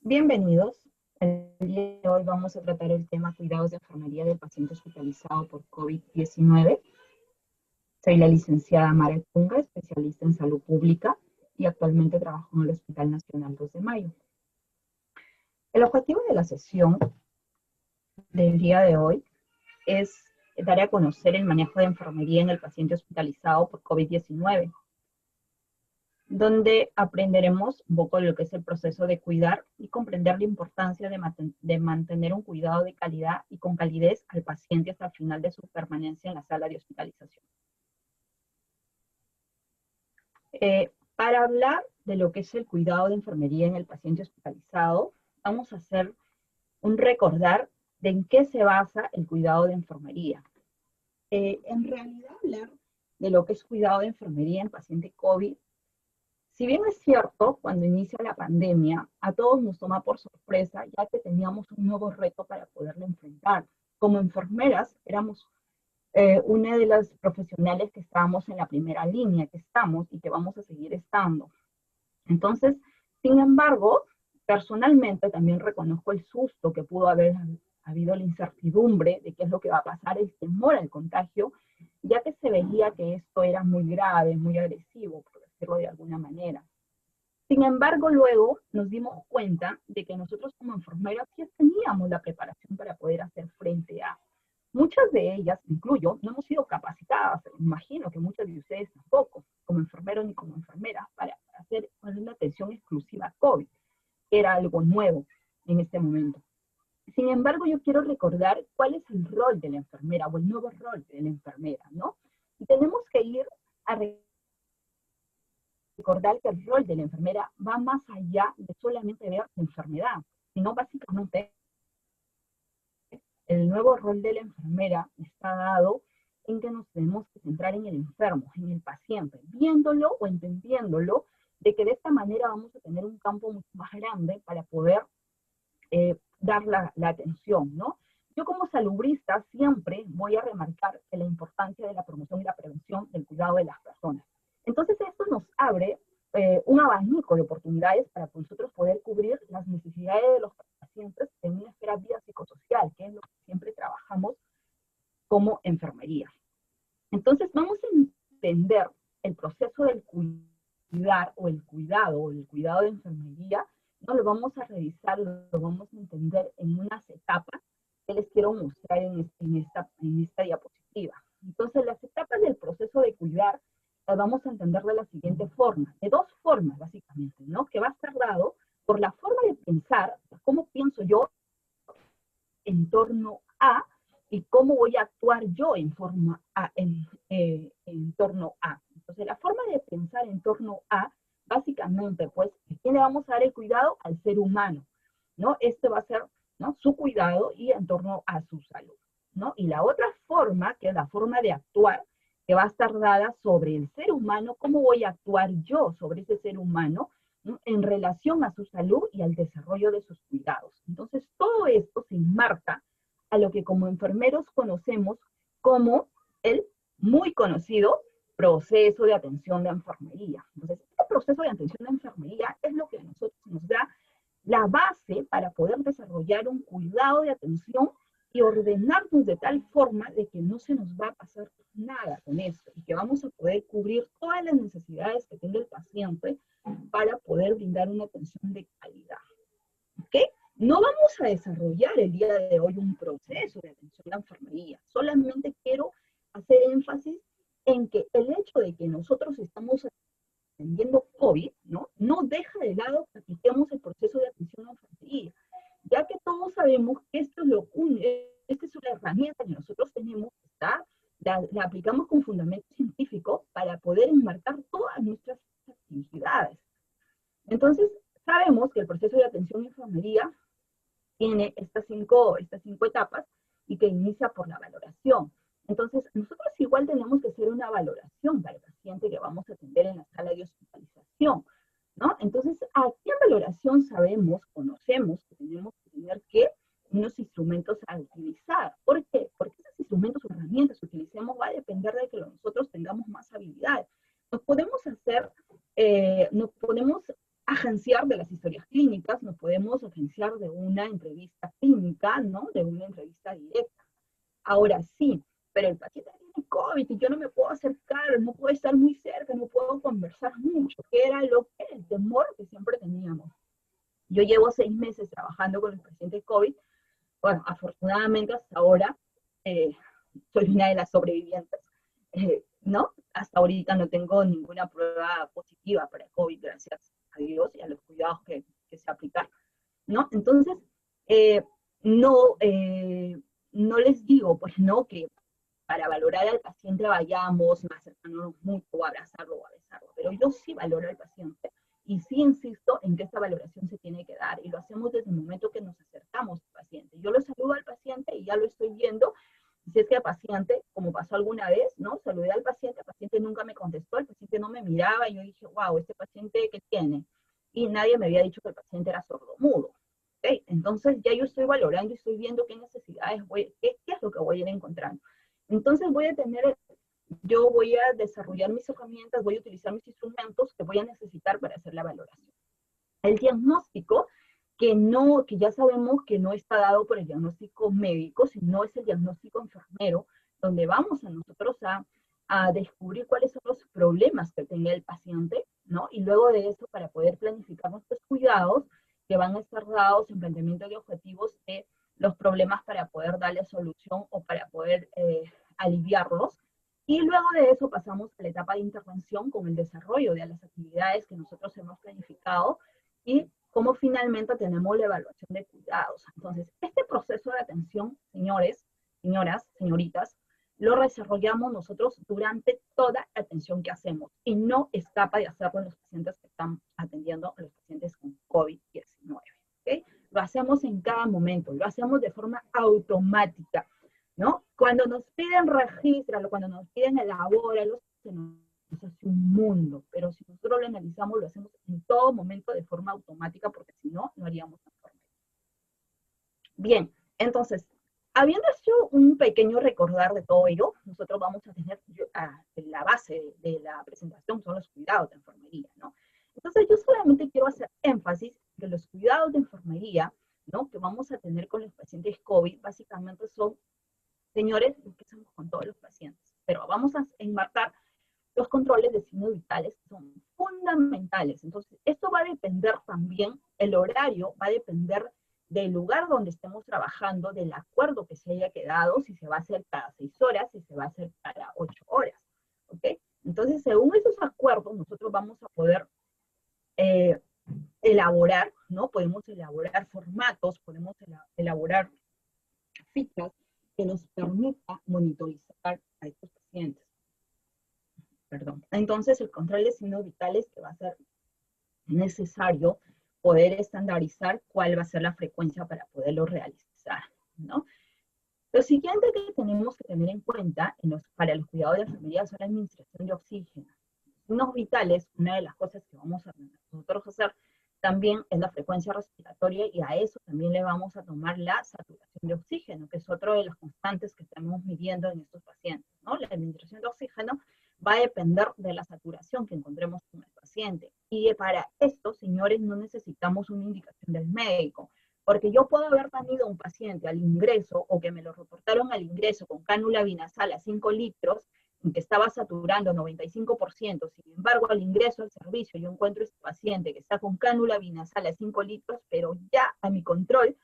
Bienvenidos. El día de hoy vamos a tratar el tema cuidados de enfermería del paciente hospitalizado por COVID-19. Soy la licenciada Mara Punga, especialista en salud pública y actualmente trabajo en el Hospital Nacional 2 de Mayo. El objetivo de la sesión del día de hoy es dar a conocer el manejo de enfermería en el paciente hospitalizado por COVID-19, donde aprenderemos un poco de lo que es el proceso de cuidar y comprender la importancia de mantener un cuidado de calidad y con calidez al paciente hasta el final de su permanencia en la sala de hospitalización. Para hablar de lo que es el cuidado de enfermería en el paciente hospitalizado, vamos a hacer un recordar de en qué se basa el cuidado de enfermería. En realidad, hablar de lo que es cuidado de enfermería en paciente COVID, si bien es cierto, cuando inicia la pandemia, a todos nos toma por sorpresa, ya que teníamos un nuevo reto para poderlo enfrentar. Como enfermeras, éramos una de las profesionales que estábamos en la primera línea, que estamos y que vamos a seguir estando. Entonces, sin embargo, personalmente también reconozco el susto que pudo haber habido, la incertidumbre de qué es lo que va a pasar, el temor al contagio, ya que se veía que esto era muy grave, muy agresivo, por decirlo de alguna manera. Sin embargo, luego nos dimos cuenta de que nosotros como enfermeras ya teníamos la preparación para poder hacer frente a. Muchas de ellas, incluyo, no hemos sido capacitadas, imagino que muchas de ustedes tampoco, como enfermeros ni como enfermeras, para hacer una atención exclusiva a COVID. Era algo nuevo en este momento. Sin embargo, yo quiero recordar cuál es el rol de la enfermera o el nuevo rol de la enfermera, ¿no? Y tenemos que ir a recordar que el rol de la enfermera va más allá de solamente ver la enfermedad, sino básicamente el nuevo rol de la enfermera está dado en que nos tenemos que centrar en el enfermo, en el paciente, viéndolo o entendiéndolo, de que de esta manera vamos a tener un campo mucho más grande para poder dar la atención, ¿no? Yo como salubrista siempre voy a remarcar la importancia de la promoción y la prevención del cuidado de las personas. Entonces esto nos abre un abanico de oportunidades para nosotros poder cubrir las necesidades de los pacientes en una esfera vía psicosocial, que es lo que siempre trabajamos como enfermería. Entonces vamos a entender el proceso del cuidar o el cuidado de enfermería, no lo vamos a revisar, lo vamos a entender en unas etapas que les quiero mostrar en esta diapositiva. Entonces las etapas del proceso de cuidar las vamos a entender de la siguiente forma, de dos formas básicamente, ¿no? Que va a estar dado por la forma de pensar, cómo pienso yo en torno a y cómo voy a actuar yo en torno a. Entonces, la forma de pensar en torno a, básicamente, pues, ¿a quién le vamos a dar el cuidado? Al ser humano, ¿no? Este va a ser, ¿no?, su cuidado y en torno a su salud, ¿no? Y la otra forma, que es la forma de actuar, que va a estar dada sobre el ser humano, cómo voy a actuar yo sobre ese ser humano, ¿no?, en relación a su salud y al desarrollo de sus cuidados. Entonces, todo esto se enmarca a lo que como enfermeros conocemos como el muy conocido proceso de atención de enfermería. Entonces, este proceso de atención de enfermería es lo que a nosotros nos da la base para poder desarrollar un cuidado de atención y ordenarnos de tal forma de que no se nos va a pasar nada con esto y que vamos a poder cubrir todas las necesidades que tenga el paciente para poder brindar una atención de calidad. ¿Ok? No vamos a desarrollar el día de hoy un proceso de atención a la enfermería, solamente quiero hacer énfasis en que el hecho de que nosotros estamos atendiendo COVID, ¿no?, no deja de lado que apliquemos el proceso de atención a la enfermería, ya que todos sabemos que esta es una herramienta que nosotros tenemos, ¿está? La aplicamos con fundamento científico para poder enmarcar todas nuestras actividades. Entonces, sabemos que el proceso de atención a enfermería tiene estas cinco etapas y que inicia por la valoración. Entonces, nosotros igual tenemos que hacer una valoración para el paciente que vamos a atender en la sala de hospitalización, ¿no? Entonces, aquí en valoración sabemos, conocemos que tenemos que tener unos instrumentos a utilizar. ¿Por qué? Porque esos instrumentos o herramientas que utilicemos va a depender de que nosotros tengamos más habilidades. Nos podemos agenciar de las historias clínicas, nos podemos referenciar de una entrevista clínica, ¿no? De una entrevista directa. Ahora sí, pero el paciente tiene COVID y yo no me puedo acercar, no puedo estar muy cerca, no puedo conversar mucho, que era el temor que siempre teníamos. Yo llevo 6 meses trabajando con los pacientes COVID. Bueno, afortunadamente hasta ahora eh, soy una de las sobrevivientes, ¿no? Hasta ahorita no tengo ninguna prueba positiva para COVID, gracias a Dios y a los cuidados que se aplican, ¿no? Entonces, eh, no, no les digo, pues, ¿no? Que para valorar al paciente vayamos más cercanos mucho o abrazarlo o a besarlo, pero yo sí valoro al paciente y sí insisto en que esta valoración se tiene que dar y lo hacemos desde el momento que nos acercamos al paciente. Yo lo saludo al paciente y ya lo estoy viendo. Si es que el paciente, como pasó alguna vez, ¿no? Saludé al paciente, el paciente nunca me contestó, el paciente no me miraba y yo dije, wow, ¿este paciente qué tiene? Y nadie me había dicho que el paciente era sordomudo. ¿Okay? Entonces ya yo estoy valorando y estoy viendo qué necesidades qué es lo que voy a ir encontrando. Entonces yo voy a desarrollar mis herramientas, voy a utilizar mis instrumentos que voy a necesitar para hacer la valoración. El diagnóstico, que ya sabemos que no está dado por el diagnóstico médico, sino es el diagnóstico enfermero, donde vamos a nosotros a descubrir cuáles son los problemas que tenga el paciente, ¿no? Y luego de eso, para poder planificar nuestros cuidados, que van a estar dados en planteamiento de objetivos de los problemas para poder darle solución o para poder aliviarlos. Y luego de eso pasamos a la etapa de intervención con el desarrollo de las actividades que nosotros hemos planificado y cómo finalmente tenemos la evaluación de cuidados. Entonces, este proceso de atención, señores, señoras, señoritas, lo desarrollamos nosotros durante toda la atención que hacemos y no escapa de hacerlo en los pacientes que están atendiendo a los pacientes con COVID-19. ¿Okay? Lo hacemos en cada momento, lo hacemos de forma automática, ¿no? Cuando nos piden regístralo, cuando nos piden elabóralo, se nos hace un mundo, pero si nosotros lo analizamos, lo hacemos en todo momento de forma automática, porque si no, no haríamos la forma. Bien, entonces, habiendo hecho un pequeño recordar de todo ello, nosotros vamos a tener la base de la presentación, son los cuidados de enfermería, ¿no? Entonces, yo solamente quiero hacer énfasis que los cuidados de enfermería, ¿no? Que vamos a tener con los pacientes COVID, básicamente son, señores, lo que hacemos con todos los pacientes, pero vamos a enmarcar los controles de signos vitales que son fundamentales. Entonces, esto va a depender también, el horario va a depender del lugar donde estemos trabajando, del acuerdo que se haya quedado, si se va a hacer cada 6 horas, si se va a hacer cada 8 horas. ¿Ok? Entonces, según esos acuerdos, nosotros vamos a poder elaborar, ¿no? Podemos elaborar formatos, podemos elaborar fichas que nos permita monitorizar a estos pacientes. Perdón. Entonces, el control de signos vitales que va a ser necesario poder estandarizar cuál va a ser la frecuencia para poderlo realizar, ¿no? Lo siguiente que tenemos que tener en cuenta para los cuidados de enfermería es la administración de oxígeno. Signos vitales, una de las cosas que vamos a nosotros hacer también es la frecuencia respiratoria y a eso también le vamos a tomar la saturación de oxígeno, que es otro de los constantes que estamos midiendo en estos pacientes, ¿no? La administración de oxígeno va a depender de la saturación que encontremos con el paciente. Y para esto, señores, no necesitamos una indicación del médico, porque yo puedo haber tenido un paciente al ingreso o que me lo reportaron al ingreso con cánula binasal a 5 litros, en que estaba saturando 95%, sin embargo, al ingreso al servicio yo encuentro este paciente que está con cánula binasal a 5 litros, pero ya a mi control,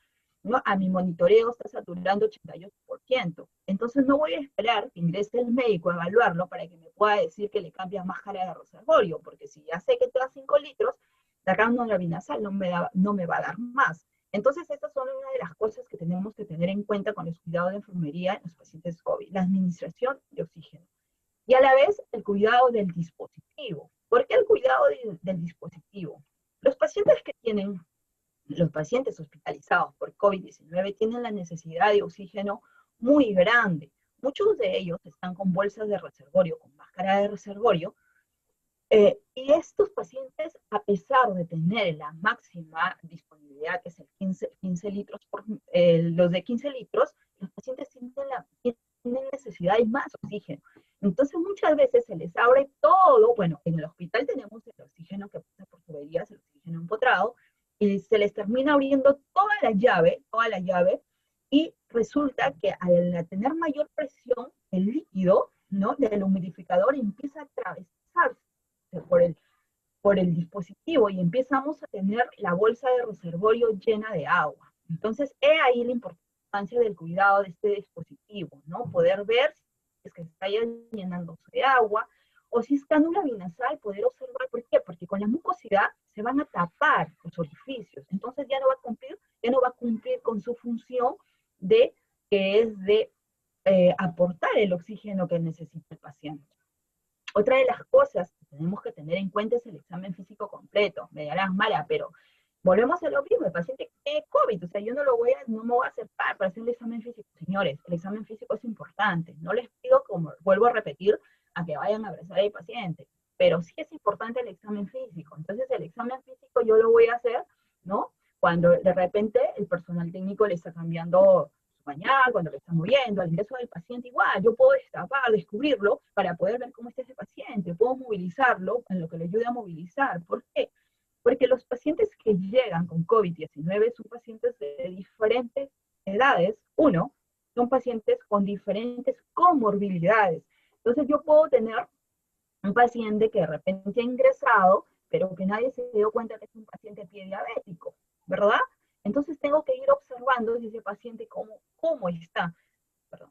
¿no? A mi monitoreo está saturando 88%. Entonces no voy a esperar que ingrese el médico a evaluarlo para que me pueda decir que le cambia máscara de reservorio, porque si ya sé que te da 5 litros, la cánula binasal no me va a dar más. Entonces, estas son una de las cosas que tenemos que tener en cuenta con los cuidados de enfermería en los pacientes COVID, la administración de oxígeno. Y a la vez, el cuidado del dispositivo. ¿Por qué el cuidado del dispositivo? Los pacientes hospitalizados por COVID-19 tienen la necesidad de oxígeno muy grande. Muchos de ellos están con bolsas de reservorio, con máscara de reservorio, y estos pacientes, a pesar de tener la máxima disponibilidad, que es el 15 litros, los de 15 litros, los pacientes tienen necesidad de más oxígeno. Entonces, muchas veces se les abre todo. Bueno, en el hospital tenemos el oxígeno que pasa por tuberías, el oxígeno empotrado, y se les termina abriendo toda la llave, y resulta que al tener mayor presión, el líquido, ¿no?, del humidificador empieza a atravesarse por el dispositivo y empezamos a tener la bolsa de reservorio llena de agua. Entonces, he ahí la importancia del cuidado de este dispositivo, ¿no? Poder ver si es que está llenándose de agua, o si es cánula binasal, poder observar. ¿Por qué? Porque con la mucosidad se van a tapar los orificios, entonces ya no va a cumplir con su función de que es de aportar el oxígeno que necesita el paciente. Otra de las cosas que tenemos que tener en cuenta es el examen físico completo. Me dirás, Mara, pero volvemos a lo mismo, el paciente tiene COVID, o sea, yo no me voy a acercar para hacer el examen físico. Señores, el examen físico es importante. No les pido, como vuelvo a repetir, a que vayan a abrazar al paciente, pero sí es importante el examen físico. Entonces, el examen físico yo lo voy a hacer, ¿no?, cuando de repente el personal técnico le está cambiando pañal, cuando lo está moviendo, al ingreso del paciente igual, yo puedo destapar, descubrirlo, para poder ver cómo está ese paciente, puedo movilizarlo en lo que le ayude a movilizar. ¿Por qué? Porque los pacientes que llegan con COVID-19 son pacientes de diferentes edades. Uno, son pacientes con diferentes comorbilidades. Entonces yo puedo tener un paciente que de repente ha ingresado, pero que nadie se dio cuenta que es un paciente pie diabético, ¿verdad? Entonces tengo que ir observando si ese paciente cómo está, ¿verdad?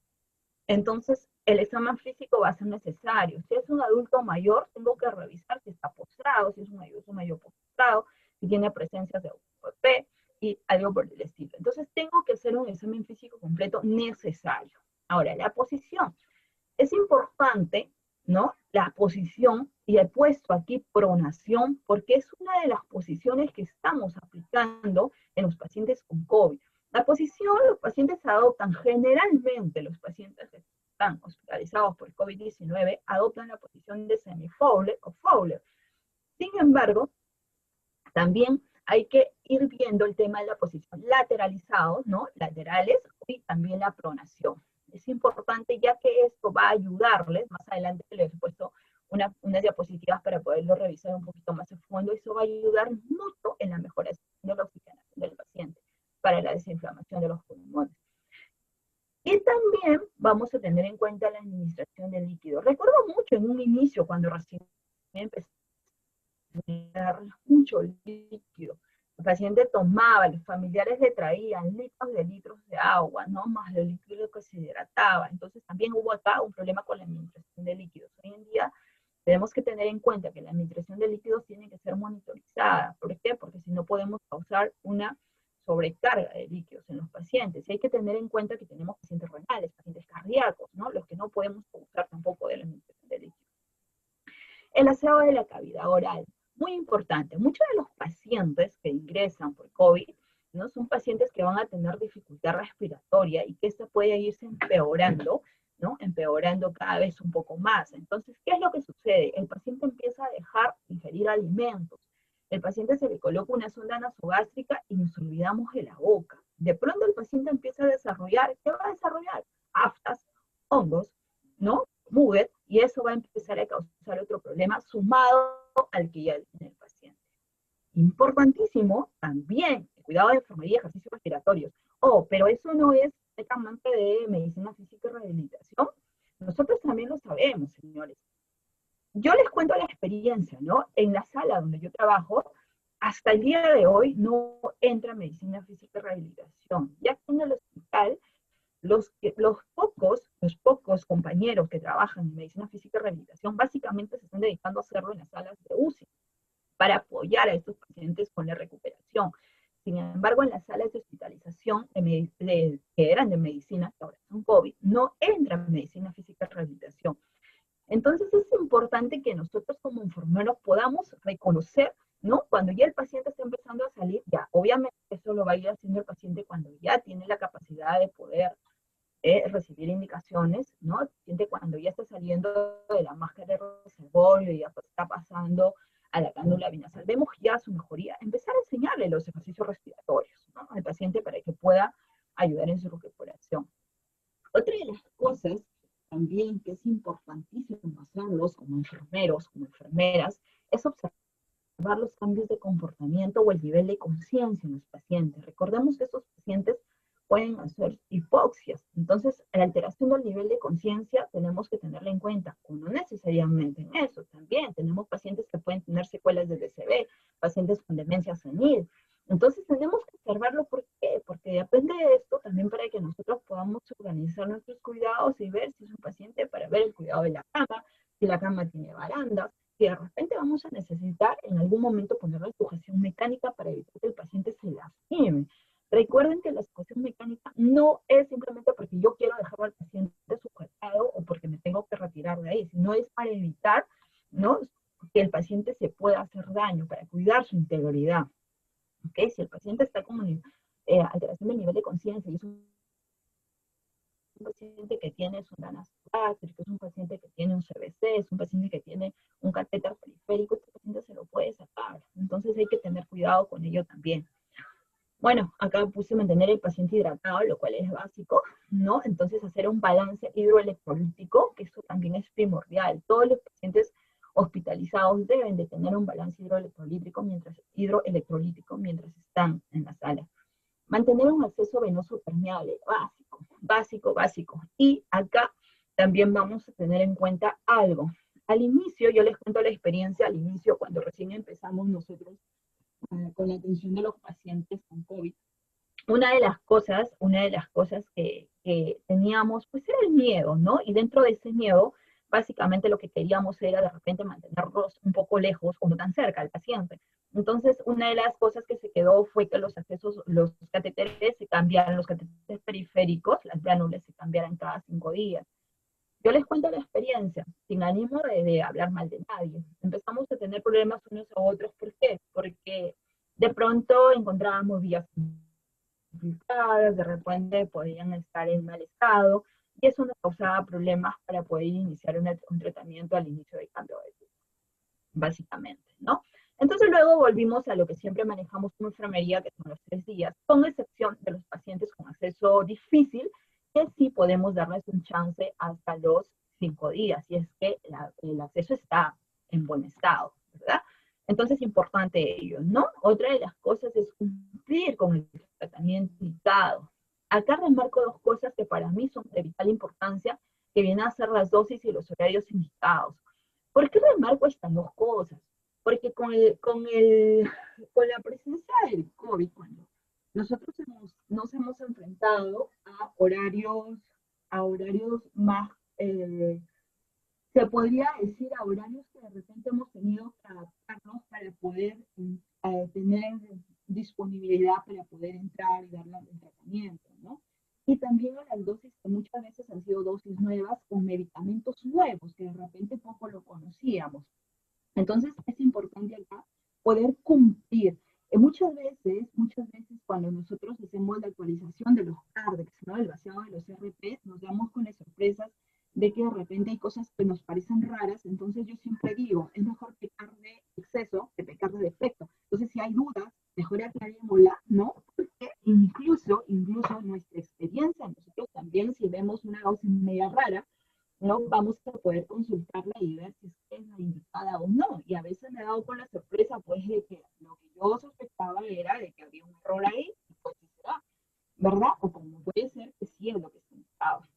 Entonces el examen físico va a ser necesario. Si es un adulto mayor, tengo que revisar si está postrado, si es un adulto mayor postrado, si tiene presencias de UPP y algo por el estilo. Entonces tengo que hacer un examen físico completo necesario. Ahora, la posición. Es importante, ¿no?, la posición, y he puesto aquí pronación, porque es una de las posiciones que estamos aplicando en los pacientes con COVID. La posición, los pacientes adoptan, generalmente los pacientes que están hospitalizados por COVID-19 adoptan la posición de semi-Fowler o Fowler. Sin embargo, también hay que ir viendo el tema de la posición lateralizados, ¿no?, laterales, y también la pronación. Es importante, ya que esto va a ayudarles, más adelante les he puesto unas diapositivas para poderlo revisar un poquito más a fondo. Eso va a ayudar mucho en la mejora de la oxigenación del paciente, para la desinflamación de los pulmones. Y también vamos a tener en cuenta la administración del líquido. Recuerdo mucho en un inicio, cuando recién empecé a dar mucho líquido. El paciente tomaba, los familiares le traían litros de agua, ¿no?, más el líquido que se hidrataba. Entonces también hubo acá un problema con la administración de líquidos. Hoy en día tenemos que tener en cuenta que la administración de líquidos tiene que ser monitorizada. ¿Por qué? Porque si no podemos causar una sobrecarga de líquidos en los pacientes. Y hay que tener en cuenta que tenemos pacientes renales, pacientes cardíacos, ¿no?, los que no podemos abusar tampoco de la administración de líquidos. El aseo de la cavidad oral. Muy importante. Muchos de los pacientes que ingresan por COVID, ¿no?, son pacientes que van a tener dificultad respiratoria y que esta puede irse empeorando, ¿no?, empeorando cada vez un poco más. Entonces, ¿qué es lo que sucede? El paciente empieza a dejar de ingerir alimentos. El paciente se le coloca una sonda nasogástrica y nos olvidamos de la boca. De pronto el paciente empieza a desarrollar, ¿qué va a desarrollar? Aftas, hongos, ¿no?, Muget, y eso va a empezar a causar otro problema sumado al que ya tiene el paciente. Importantísimo también el cuidado de enfermería y ejercicios respiratorios. Pero eso no es netamente de medicina física y rehabilitación. Nosotros también lo sabemos, señores. Yo les cuento la experiencia, ¿no? En la sala donde yo trabajo, hasta el día de hoy no entra medicina física y rehabilitación. Ya que en el hospital, los pocos compañeros que trabajan en medicina física y rehabilitación básicamente se están dedicando a hacerlo en las salas de UCI, para apoyar a estos pacientes con la recuperación. Sin embargo, en las salas de hospitalización que eran de medicina, que ahora son COVID, no entra medicina física y rehabilitación. Entonces es importante que nosotros como enfermeros podamos reconocer, ¿no?, cuando ya el paciente está empezando a salir. Ya, obviamente eso lo va a ir haciendo el paciente cuando ya tiene la capacidad de poder recibir indicaciones, ¿no? El paciente cuando ya está saliendo de la máscara de reservorio y ya está pasando a la cánula binasal, vemos ya su mejoría, empezar a enseñarle los ejercicios respiratorios, ¿no?, al paciente, para que pueda ayudar en su recuperación. Otra de las cosas también que es importantísimo hacerlos como enfermeros, como enfermeras, es observar observar los cambios de comportamiento o el nivel de conciencia en los pacientes. Recordemos que estos pacientes pueden hacer hipoxias. Entonces, la alteración del nivel de conciencia tenemos que tenerla en cuenta, o no necesariamente en eso. También tenemos pacientes que pueden tener secuelas de DCB, pacientes con demencia senil. Entonces, tenemos que observarlo. ¿Por qué? Porque depende de esto también para que nosotros podamos organizar nuestros cuidados y ver si es un paciente para ver el cuidado de la cama, si la cama tiene barandas, si de repente vamos a necesitar en algún momento ponerle sujeción mecánica para evitar que el paciente se lastime. Recuerden que la sujeción mecánica no es simplemente porque yo quiero dejar al paciente sujetado o porque me tengo que retirar de ahí, sino es para evitar, ¿no?, que el paciente se pueda hacer daño, para cuidar su integridad. ¿Okay? Si el paciente está con alteración del nivel de conciencia y es un paciente que tiene sondanas gástricas, es un paciente que tiene un CBC, es un paciente que tiene un catéter periférico, este paciente se lo puede sacar. Entonces hay que tener cuidado con ello también. Bueno, acá puse mantener el paciente hidratado, lo cual es básico, ¿no? Entonces hacer un balance hidroelectrolítico, que eso también es primordial. Todos los pacientes hospitalizados deben de tener un balance hidroelectrolítico mientras están en la sala. Mantener un acceso venoso permeable, básico, básico, básico. Y acá también vamos a tener en cuenta algo. Al inicio, yo les cuento la experiencia, al inicio, cuando recién empezamos nosotros con la atención de los pacientes con COVID, una de las cosas que teníamos, pues era el miedo, ¿no? Y dentro de ese miedo, básicamente lo que queríamos era de repente mantenerlos un poco lejos o no tan cerca al paciente. Entonces, una de las cosas que se quedó fue que los accesos, los catéteres se cambiaran, los catéteres periféricos, las glánulas se cambiaran cada 5 días. Yo les cuento la experiencia, sin ánimo de hablar mal de nadie. Empezamos a tener problemas unos a otros. ¿Por qué? Porque de pronto encontrábamos vías complicadas, de repente podían estar en mal estado, y eso nos causaba problemas para poder iniciar un tratamiento al inicio del cambio de vida, básicamente, ¿no? Entonces luego volvimos a lo que siempre manejamos como enfermería, que son los 3 días, con excepción de los pacientes con acceso difícil, que sí podemos darles un chance hasta los 5 días, si es que el acceso está en buen estado, ¿verdad? Entonces es importante ello, ¿no? Otra de las cosas es cumplir con el tratamiento indicado. Acá remarco 2 cosas que para mí son de vital importancia, que vienen a ser las dosis y los horarios indicados. ¿Por qué remarco estas 2 cosas? Porque con la presencia del COVID, cuando nosotros nos hemos enfrentado a horarios más, se podría decir, a horarios que de repente hemos tenido que adaptarnos para poder tener disponibilidad para poder entrar y darle el tratamiento, ¿no? Y también a las dosis que muchas veces han sido dosis nuevas con medicamentos nuevos que de repente poco lo conocíamos. Entonces es importante acá poder cumplir. Muchas veces cuando nosotros hacemos la actualización de los CARDEX, ¿no?, el vaciado de los RP, nos damos con las sorpresas de que de repente hay cosas que nos parecen raras. Entonces yo siempre digo, es mejor pecar de exceso que pecar de defecto. Entonces si hay dudas, mejor aclarémosla, ¿no? Porque incluso nuestra experiencia, nosotros también, si vemos una dosis media rara, no vamos a poder consultarla y ver si es la indicada o no. Y a veces me he dado con la sorpresa, pues, de que lo que yo sospechaba era de que había un error ahí, y pues será, ¿verdad? O como puede ser que sí es lo que se indicaba.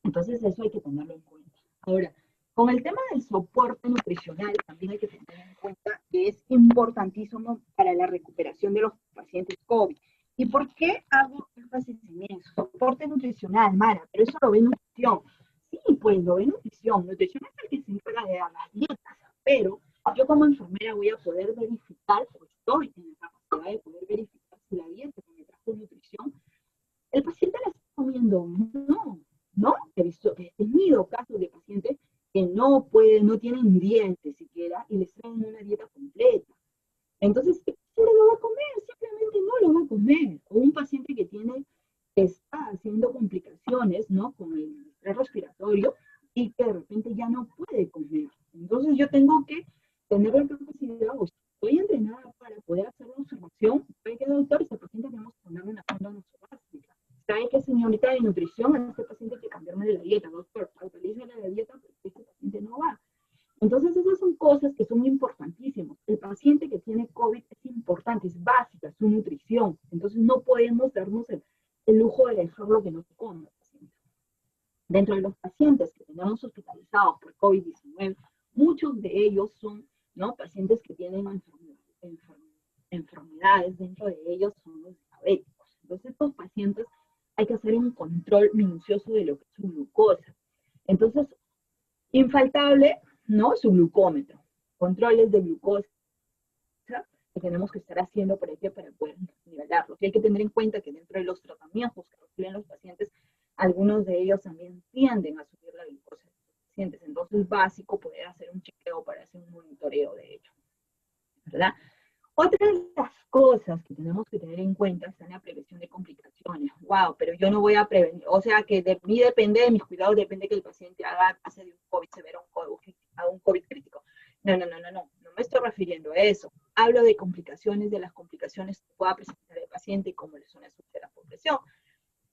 Entonces eso hay que tenerlo en cuenta. Ahora, con el tema del soporte nutricional, también hay que tener en cuenta que es importantísimo para la recuperación de los pacientes COVID. ¿Y por qué hago énfasis en eso? Soporte nutricional, Mara, pero eso lo ve nutrición. Sí, pues lo ve nutrición. Nutrición es el que se encarga de dar las dietas, pero yo como enfermera voy a poder verificar, o estoy en la capacidad de poder verificar si la dieta que me trajo nutrición, el paciente la está comiendo o no, ¿no? He tenido casos de pacientes que no tienen dientes siquiera y les traen una dieta completa. Entonces, ¿qué paciente lo va a comer? Simplemente no lo va a comer. O un paciente que está haciendo complicaciones, ¿no?, con el estrés respiratorio y que de repente ya no puede comer. Entonces yo tengo que tener la capacidad, o estoy entrenada para poder hacer la observación. ¿Sabe qué, doctor? Ese paciente tenemos que ponerle una sonda nasogástrica. ¿Sabe qué, señorita de nutrición? A este paciente hay que cambiarme de la dieta, doctor. Actualízale la dieta porque este paciente no va. Entonces esas son cosas que son importantísimas. El paciente que Entonces no podemos darnos el lujo de dejarlo que no se coma el paciente. Dentro de los pacientes que tenemos hospitalizados por COVID-19, muchos de ellos son, ¿no?, pacientes que tienen enfermedades, dentro de ellos son los diabéticos. Entonces estos pacientes hay que hacer un control minucioso de lo que es su glucosa. Entonces, infaltable, ¿no?, su glucómetro, controles de glucosa que tenemos que estar haciendo para poder nivelarlo. Y hay que tener en cuenta que dentro de los tratamientos que reciben los pacientes, algunos de ellos también tienden a subir la glucosa de los pacientes. Entonces es básico poder hacer un chequeo para hacer un monitoreo de ello, ¿verdad? Otra de las cosas que tenemos que tener en cuenta está en la prevención de complicaciones. Wow, pero yo no voy a prevenir, o sea que de mí depende, de mis cuidados depende que el paciente pase de un COVID severo a un COVID crítico. No me estoy refiriendo a eso. Hablo de complicaciones, de las complicaciones que pueda presentar el paciente, como son las úlceras por presión,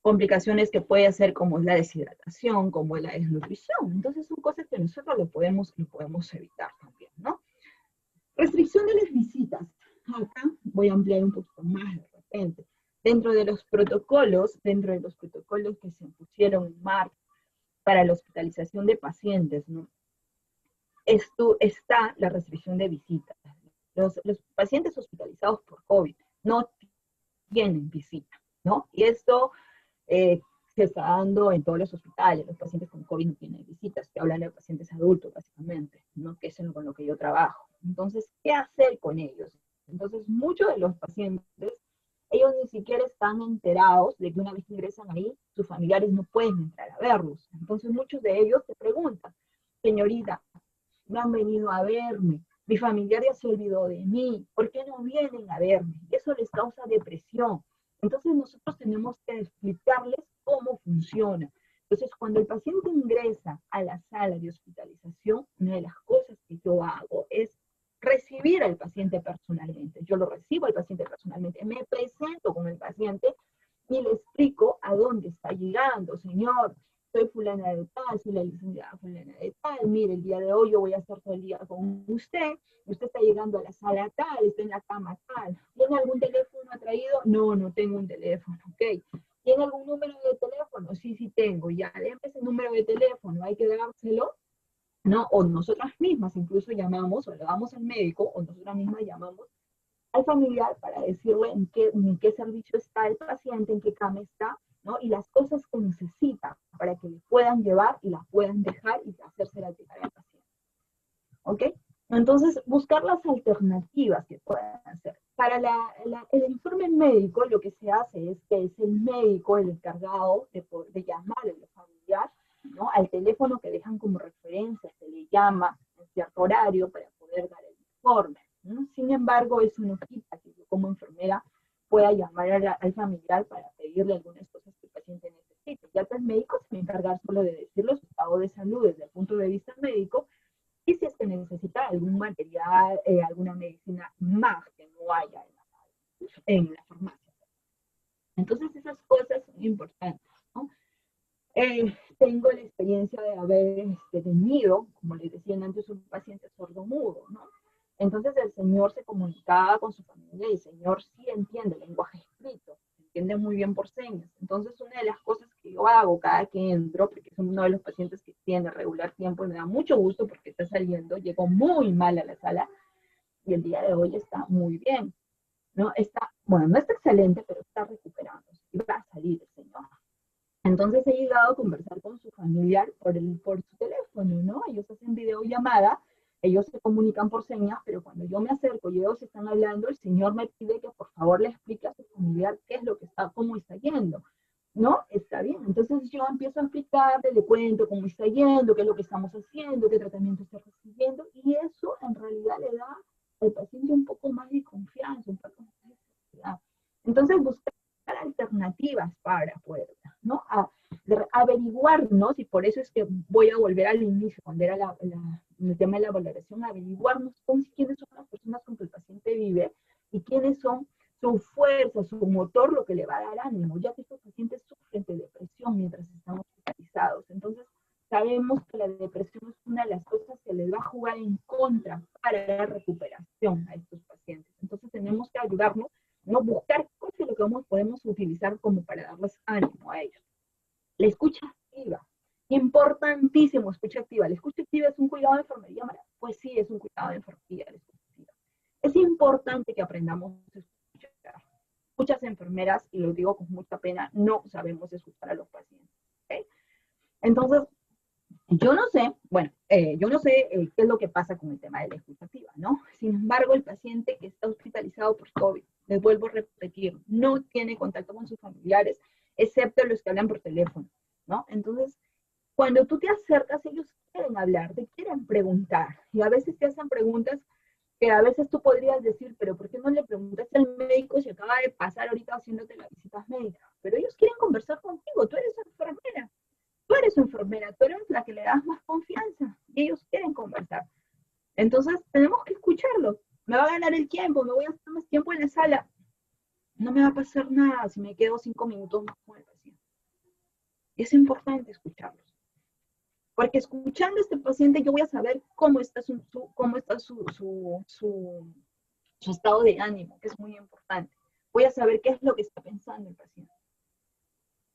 complicaciones que puede ser como la deshidratación, como la desnutrición. Entonces son cosas que nosotros lo podemos evitar también, ¿no? Restricción de las visitas. Acá voy a ampliar un poquito más de repente. Dentro de los protocolos que se pusieron en marcha para la hospitalización de pacientes, ¿no?, esto está la restricción de visitas. Los pacientes hospitalizados por COVID no tienen visita, ¿no? Y esto se está dando en todos los hospitales. Los pacientes con COVID no tienen visitas, que hablan de pacientes adultos, básicamente, ¿no?, que es con lo que yo trabajo. Entonces, ¿qué hacer con ellos? Entonces, muchos de los pacientes, ellos ni siquiera están enterados de que una vez que ingresan ahí, sus familiares no pueden entrar a verlos. Entonces, muchos de ellos te preguntan, señorita, no han venido a verme, mi familiar ya se olvidó de mí, ¿por qué no vienen a verme? Y eso les causa depresión. Entonces nosotros tenemos que explicarles cómo funciona. Entonces cuando el paciente ingresa a la sala de hospitalización, una de las cosas que yo hago es recibir al paciente personalmente. Yo lo recibo al paciente personalmente, me presento con el paciente y le explico a dónde está llegando, señor. Soy fulana de tal, soy la licenciada fulana de tal, mire, el día de hoy yo voy a estar todo el día con usted está llegando a la sala tal, está en la cama tal, ¿tiene algún teléfono traído? No tengo un teléfono, ok. ¿Tiene algún número de teléfono? Sí tengo, ya, déjame ese número de teléfono, hay que dárselo, ¿no? O nosotras mismas incluso llamamos, o le damos al médico, o nosotras mismas llamamos al familiar para decirle en qué servicio está el paciente, en qué cama está, ¿no? Y las cosas que necesita para que le puedan llevar y las puedan dejar y hacérsela llegar al paciente. ¿Ok? Entonces, buscar las alternativas que puedan hacer. Para el informe médico, lo que se hace es que es el médico el encargado de llamar al familiar, ¿no?, al teléfono que dejan como referencia, se le llama en cierto horario para poder dar el informe, ¿no? Sin embargo, eso no quita que yo como enfermera pueda llamar al familiar para pedirle algunas cosas que el paciente necesite. Ya que el médico se va a encargar solo de decirle su estado de salud desde el punto de vista médico, y si es que necesita algún material, alguna medicina más que no haya en la farmacia. Entonces esas cosas son importantes, ¿no? Tengo la experiencia de haber tenido, como les decía antes, un paciente sordomudo, ¿no? Entonces el señor se comunicaba con su familia y el señor sí entiende el lenguaje escrito, entiende muy bien por señas. Entonces una de las cosas que yo hago cada que entro, porque es uno de los pacientes que tiene regular tiempo y me da mucho gusto porque está saliendo, llegó muy mal a la sala y el día de hoy está muy bien, ¿no? Bueno, no está excelente, pero está recuperándose y va a salir el señor. Entonces he llegado a conversar con su familiar por su teléfono, ¿no? Ellos hacen videollamada, ellos se comunican por señas, pero cuando yo me acerco y ellos están hablando, el señor me pide que por favor le explique a su familiar qué es lo que está, cómo está yendo, ¿no? Está bien. Entonces yo empiezo a explicarle, le cuento cómo está yendo, qué es lo que estamos haciendo, qué tratamiento está recibiendo, y eso en realidad le da al paciente un poco más de confianza, un poco más de seguridad. Entonces buscar alternativas para poder, ¿no? Averiguar, ¿no? Y por eso es que voy a volver al inicio, cuando era el tema de la valoración, averiguarnos quiénes son las personas con que el paciente vive y quiénes son su fuerza, su motor, lo que le va a dar ánimo, ya que estos pacientes sufren de depresión mientras están hospitalizados. Entonces, sabemos que la depresión es una de las cosas que les va a jugar en contra para la recuperación a estos pacientes. Entonces, tenemos que ayudarnos, ¿no? Buscar qué es lo que podemos utilizar como para darles ánimo a ellos. La escucha activa. Importantísimo, escucha activa. La escucha activa es un cuidado de enfermería, Mara. Pues sí, es un cuidado de enfermería, la escucha activa. Es importante que aprendamos a escuchar. Muchas enfermeras, y lo digo con mucha pena, no sabemos escuchar a los pacientes. ¿Okay? Entonces, yo no sé qué es lo que pasa con el tema de la escucha activa, ¿no? Sin embargo, el paciente que está hospitalizado por COVID, les vuelvo a repetir, no tiene contacto con sus familiares, excepto los que hablan por teléfono, ¿no? Entonces, cuando tú te acercas, ellos quieren hablar, te quieren preguntar, y a veces te hacen preguntas que a veces tú podrías decir, pero ¿por qué no le preguntaste al médico si acaba de pasar ahorita haciéndote las visitas médicas? Pero ellos quieren conversar contigo, tú eres enfermera. Tú eres su enfermera, tú eres la que le das más confianza y ellos quieren conversar. Entonces, tenemos que escucharlos. Me va a ganar el tiempo, me voy a estar más tiempo en la sala. No me va a pasar nada si me quedo 5 minutos más con el paciente. Y es importante escucharlos. Porque escuchando a este paciente yo voy a saber cómo está su estado de ánimo, que es muy importante. Voy a saber qué es lo que está pensando el paciente.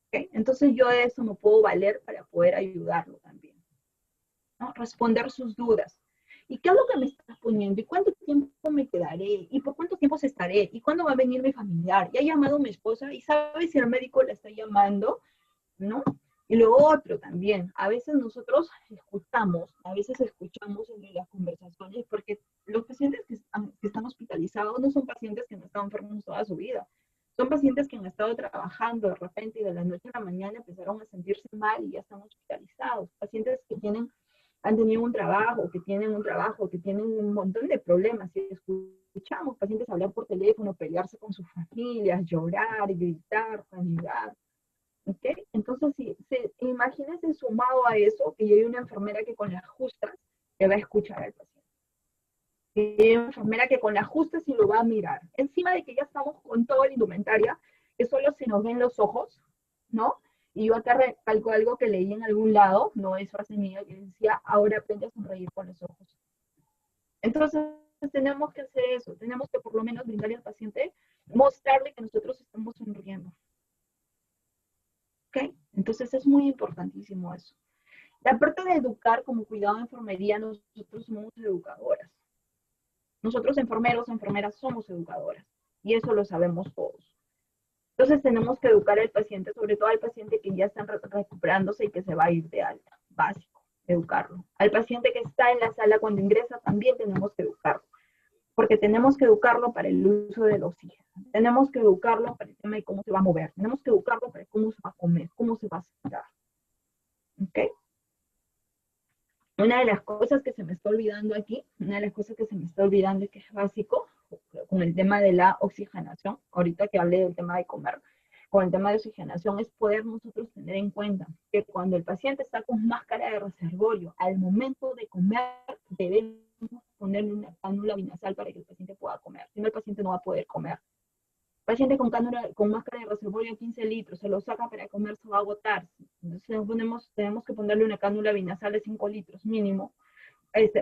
¿Okay? Entonces yo de eso me puedo valer para poder ayudarlo también, ¿no? Responder sus dudas. ¿Y qué es lo que me estás poniendo? ¿Y cuánto tiempo me quedaré? ¿Y por cuánto tiempo estaré? ¿Y cuándo va a venir mi familiar? Ya ha llamado a mi esposa y sabe si el médico la está llamando, ¿no? Y lo otro también, a veces nosotros escuchamos entre las conversaciones, porque los pacientes que están hospitalizados no son pacientes que no están enfermos toda su vida. Son pacientes que han estado trabajando de repente y de la noche a la mañana empezaron a sentirse mal y ya están hospitalizados. Pacientes que han tenido un trabajo, que tienen un montón de problemas. Y escuchamos pacientes hablar por teléfono, pelearse con sus familias, llorar, gritar, panicar. ¿Okay? Entonces, imagínense sumado a eso que hay una enfermera que con las justas le va a escuchar al paciente. Y hay una enfermera que con las justas sí lo va a mirar. Encima de que ya estamos con toda la indumentaria, que solo se nos ven los ojos, ¿no? Y yo acá recalco algo que leí en algún lado, no es frase mía, que decía, ahora aprende a sonreír con los ojos. Entonces, tenemos que hacer eso, tenemos que por lo menos brindarle al paciente, mostrarle que nosotros estamos sonriendo. ¿Ok? Entonces es muy importantísimo eso. La parte de educar como cuidado de enfermería, nosotros somos educadoras. Nosotros enfermeros, enfermeras somos educadoras. Y eso lo sabemos todos. Entonces tenemos que educar al paciente, sobre todo al paciente que ya está recuperándose y que se va a ir de alta. Básico, educarlo. Al paciente que está en la sala cuando ingresa también tenemos que educarlo. Porque tenemos que educarlo para el uso del oxígeno. Tenemos que educarlo para el tema de cómo se va a mover. Tenemos que educarlo para cómo se va a comer, cómo se va a sentar. ¿Ok? Una de las cosas que se me está olvidando aquí, una de las cosas que se me está olvidando y que es básico, con el tema de la oxigenación, ahorita que hablé del tema de comer, con el tema de oxigenación, es poder nosotros tener en cuenta que cuando el paciente está con máscara de reservorio, al momento de comer, debemos ponerle una cánula binasal para que el paciente pueda comer, si no el paciente no va a poder comer. Paciente con máscara de reservorio 15 litros, se lo saca para comer, se va a agotar. Entonces tenemos que ponerle una cánula binasal de 5 litros mínimo,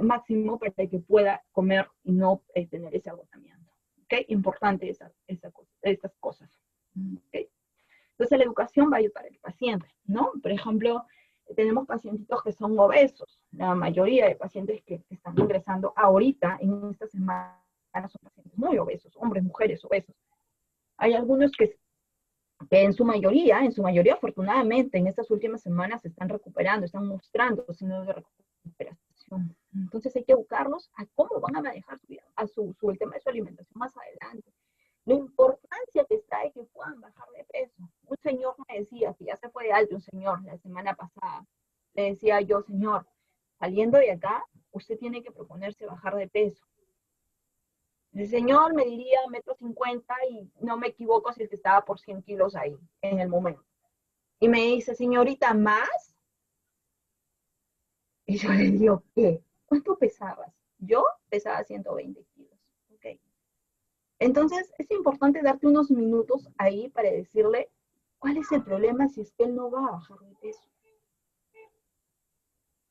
máximo, para que pueda comer y no tener ese agotamiento. ¿Okay? Importante estas cosas. ¿Okay? Entonces la educación va a ir para el paciente, ¿no? Por ejemplo, tenemos pacientitos que son obesos. La mayoría de pacientes que están ingresando ahorita, en esta semana, son pacientes muy obesos, hombres, mujeres obesos. Hay algunos que en su mayoría, afortunadamente, en estas últimas semanas se están recuperando, están mostrando signos de recuperación. Entonces hay que educarlos a cómo van a manejar su vida, el tema de su alimentación más adelante. La importancia que está de que puedan bajar de peso. Un señor me decía, que ya se fue de alto, un señor la semana pasada, le decía yo, señor, saliendo de acá, usted tiene que proponerse bajar de peso. El señor me diría 1,50 m y no me equivoco si es que estaba por 100 kilos ahí, en el momento. Y me dice, señorita, ¿más? Y yo le digo, ¿qué? ¿Cuánto pesabas? Yo pesaba 120 kilos. Okay. Entonces, es importante darte unos minutos ahí para decirle cuál es el problema si es que él no va a bajar de peso.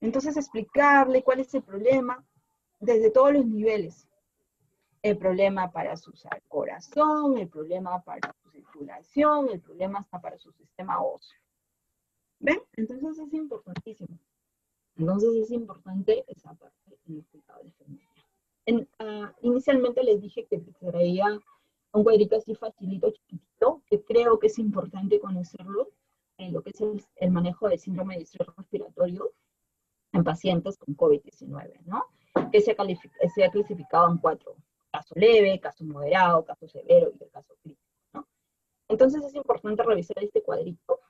Entonces, explicarle cuál es el problema desde todos los niveles. El problema para su corazón, el problema para sus circulación, el problema está para su sistema óseo. ¿Ven? Entonces es importantísimo. Entonces es importante esa parte en el cuidado de enfermería. Inicialmente les dije que traía un cuadrito así facilito, chiquitito, que creo que es importante conocerlo en lo que es el manejo del síndrome de estrés respiratorio en pacientes con COVID-19, ¿no? Que se ha clasificado en 4: caso leve, caso moderado, caso severo y el caso crítico, ¿no? Entonces es importante revisar este cuadrito,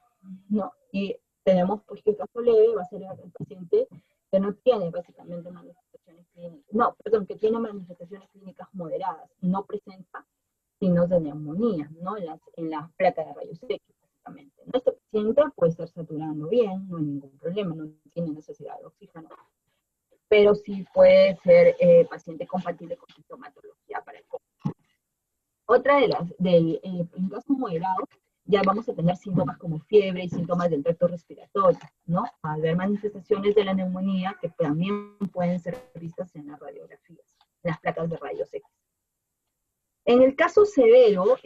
¿no? Y tenemos pues que el caso leve va a ser el paciente que no tiene básicamente manifestaciones clínicas, no, perdón, que tiene manifestaciones clínicas moderadas y no presenta signos de neumonía, ¿no? En las placas de rayos X, básicamente. ¿No? Este paciente puede estar saturando bien, no hay ningún problema, no tiene necesidad de oxígeno, pero sí puede ser paciente compatible con sintomatología para el COVID. Otra en casos moderados, ya vamos a tener síntomas como fiebre y síntomas del tracto respiratorio, ¿no? Al ver manifestaciones de la neumonía que también pueden ser vistas en las radiografías, en las placas de rayos X. En el caso severo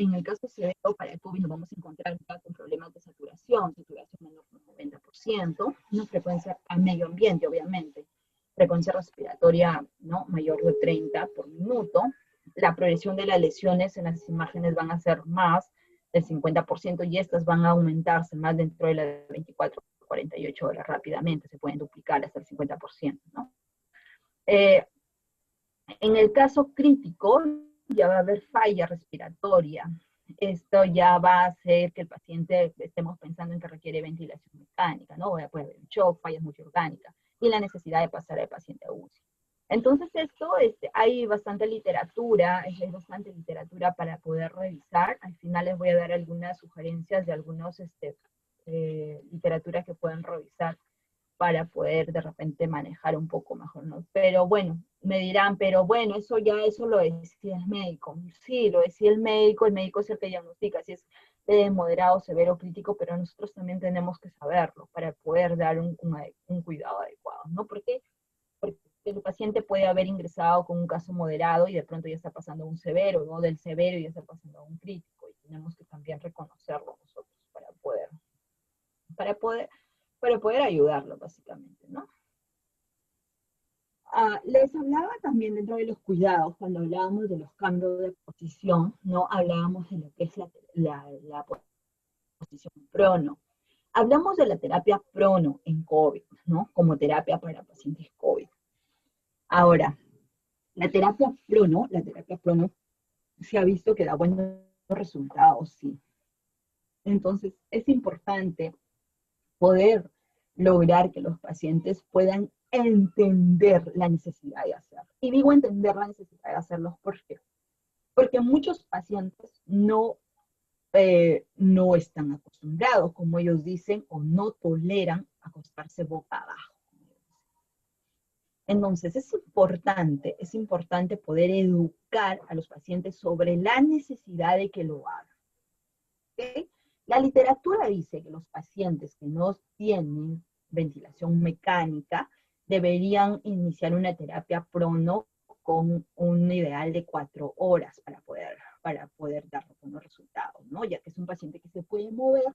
para el COVID nos vamos a encontrar con problemas de saturación menor del 90%, una frecuencia a medio ambiente, obviamente, frecuencia respiratoria, ¿no?, mayor de 30 por minuto. La progresión de las lesiones en las imágenes van a ser más del 50% y estas van a aumentarse más dentro de las 24 o 48 horas rápidamente, se pueden duplicar hasta el 50%, ¿no? En el caso crítico, ya va a haber falla respiratoria. Esto ya va a hacer que el paciente estemos pensando en que requiere ventilación mecánica, ¿no? Puede haber un shock, fallas multiorgánicas y la necesidad de pasar al paciente a UCI. Entonces hay bastante literatura, para poder revisar. Al final les voy a dar algunas sugerencias de algunos literatura que pueden revisar para poder de repente manejar un poco mejor, ¿no? Pero bueno, me dirán, pero bueno, eso lo decía el médico. Sí, lo decía el médico es el que diagnostica, si es moderado, severo, crítico, pero nosotros también tenemos que saberlo para poder dar un cuidado adecuado, ¿no? Porque el paciente puede haber ingresado con un caso moderado y de pronto ya está pasando a un severo, o del severo ya está pasando a un crítico, y tenemos que también reconocerlo nosotros para poder ayudarlo, básicamente, ¿no? Les hablaba también dentro de los cuidados, cuando hablábamos de los cambios de posición, ¿no? Hablábamos de lo que es la posición prono. Hablamos de la terapia prono en COVID, ¿no? Como terapia para pacientes COVID. Ahora, la terapia prono se ha visto que da buenos resultados, sí. Entonces, es importante poder lograr que los pacientes puedan entender la necesidad de hacerlo. Y digo entender la necesidad de hacerlo, ¿por qué? Porque muchos pacientes no están acostumbrados, como ellos dicen, o no toleran acostarse boca abajo. Entonces, es importante poder educar a los pacientes sobre la necesidad de que lo hagan. ¿Okay? La literatura dice que los pacientes que no tienen ventilación mecánica deberían iniciar una terapia prono con un ideal de 4 horas para poder dar buenos resultados, ¿no? Ya que es un paciente que se puede mover,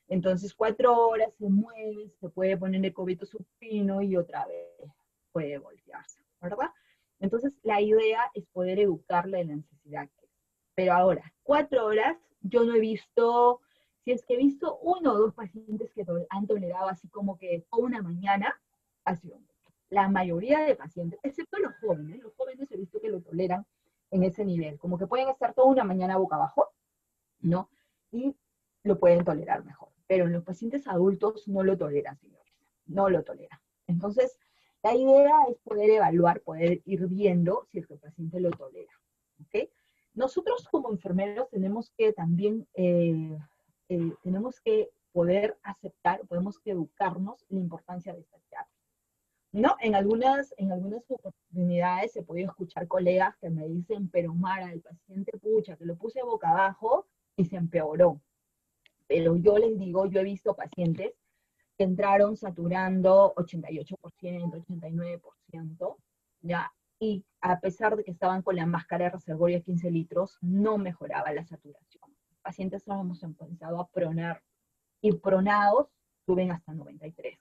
entonces 4 horas se mueve, se puede poner el cubito supino y otra vez puede voltearse, ¿verdad? Entonces la idea es poder educarle en la necesidad que es. Pero ahora, 4 horas, yo no he visto, si es que he visto 1 o 2 pacientes que han tolerado así como que toda una mañana, ha sido mucho. La mayoría de pacientes, excepto los jóvenes he visto que lo toleran en ese nivel, como que pueden estar toda una mañana boca abajo, ¿no? Y lo pueden tolerar mejor. Pero en los pacientes adultos no lo toleran, señores, no lo toleran. Entonces, la idea es poder evaluar, poder ir viendo si el paciente lo tolera, ¿ok? Nosotros como enfermeros tenemos que también, tenemos que poder aceptar, tenemos que educarnos la importancia de esta terapia. ¿No? En algunas oportunidades he podido escuchar colegas que me dicen, pero Mara, el paciente pucha, que lo puse boca abajo y se empeoró. Pero yo les digo, yo he visto pacientes que entraron saturando 88%, 89%, ¿ya? Y a pesar de que estaban con la máscara de reservorio de 15 litros, no mejoraba la saturación. pacientes solo hemos empezado a pronar, y pronados suben hasta 93.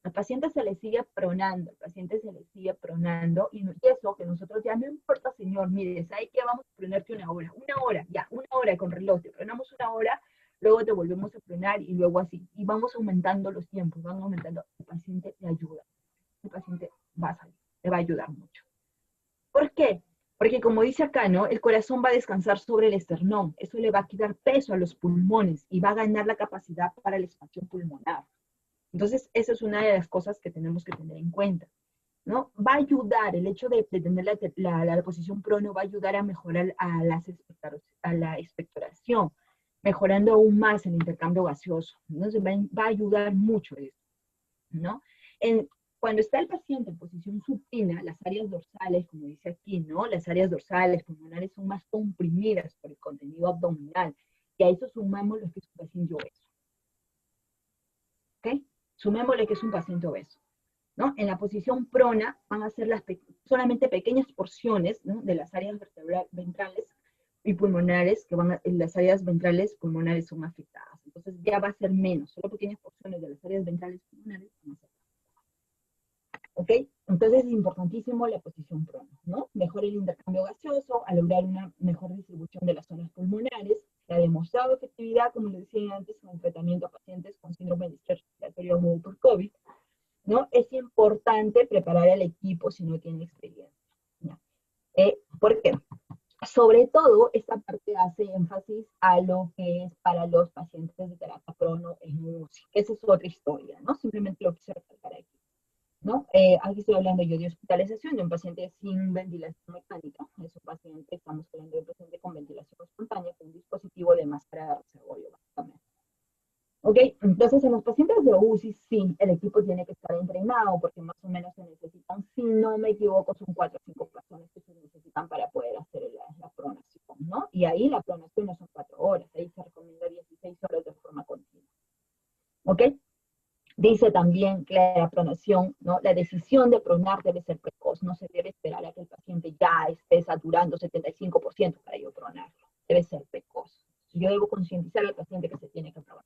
Al paciente se le sigue pronando, el paciente se le sigue pronando, y eso que nosotros ya no importa, señor, mire, ¿sabe qué? Vamos a pronarte una hora, ya, una hora con reloj, te pronamos una hora, luego te volvemos a pronar y luego así, y vamos aumentando los tiempos, van aumentando, el paciente le ayuda, el paciente va a salir, le va a ayudar mucho. ¿Por qué? Porque como dice acá, ¿no? El corazón va a descansar sobre el esternón, eso le va a quitar peso a los pulmones y va a ganar la capacidad para la expansión pulmonar. Entonces, esa es una de las cosas que tenemos que tener en cuenta, ¿no? Va a ayudar, el hecho de tener la posición prono va a ayudar a mejorar a la expectoración, mejorando aún más el intercambio gaseoso. Entonces, va a ayudar mucho eso, ¿no? Cuando está el paciente en posición supina, las áreas dorsales, como dice aquí, ¿no? Las áreas dorsales pulmonares son más comprimidas por el contenido abdominal, y a eso sumamos lo que es un paciente obeso. ¿Ok? Sumémosle que es un paciente obeso, ¿no? En la posición prona van a ser solamente pequeñas porciones, ¿no? De las áreas ventrales y pulmonares, las áreas ventrales pulmonares son afectadas. Entonces ya va a ser menos, solo pequeñas porciones de las áreas ventrales pulmonares van a ser afectadas. ¿Ok? Entonces es importantísimo la posición prona, ¿no? Mejora el intercambio gaseoso, al lograr una mejor distribución de las zonas pulmonares. Se ha demostrado efectividad, como les decía antes, en el tratamiento a pacientes con síndrome de estrés respiratorio agudo por COVID, ¿no? Es importante preparar al equipo si no tiene experiencia, ¿no? ¿Por qué? Sobre todo, esta parte hace énfasis a lo que es para los pacientes de terapia prono en UCI. Esa es otra historia, ¿no? Simplemente lo quise recalcar aquí, ¿no? Aquí estoy hablando yo de hospitalización de un paciente sin ventilación mecánica. Es un paciente, estamos hablando de un paciente con ventilación espontánea, con un dispositivo de máscara de reservorio, básicamente. ¿Ok? Entonces, en los pacientes de UCI, sí, el equipo tiene que estar entrenado, porque más o menos se necesitan, si no me equivoco, son 4 o 5 personas que se necesitan para poder hacer la pronación, ¿no? Y ahí la pronación no son 4 horas, ahí se recomienda 16 horas de forma continua. ¿Ok? Dice también que la pronación, ¿no? La decisión de pronar debe ser precoz, no se debe esperar a que el paciente ya esté saturando 75% para yo pronarlo, debe ser precoz. Yo debo concientizar al paciente que se tiene que pronar.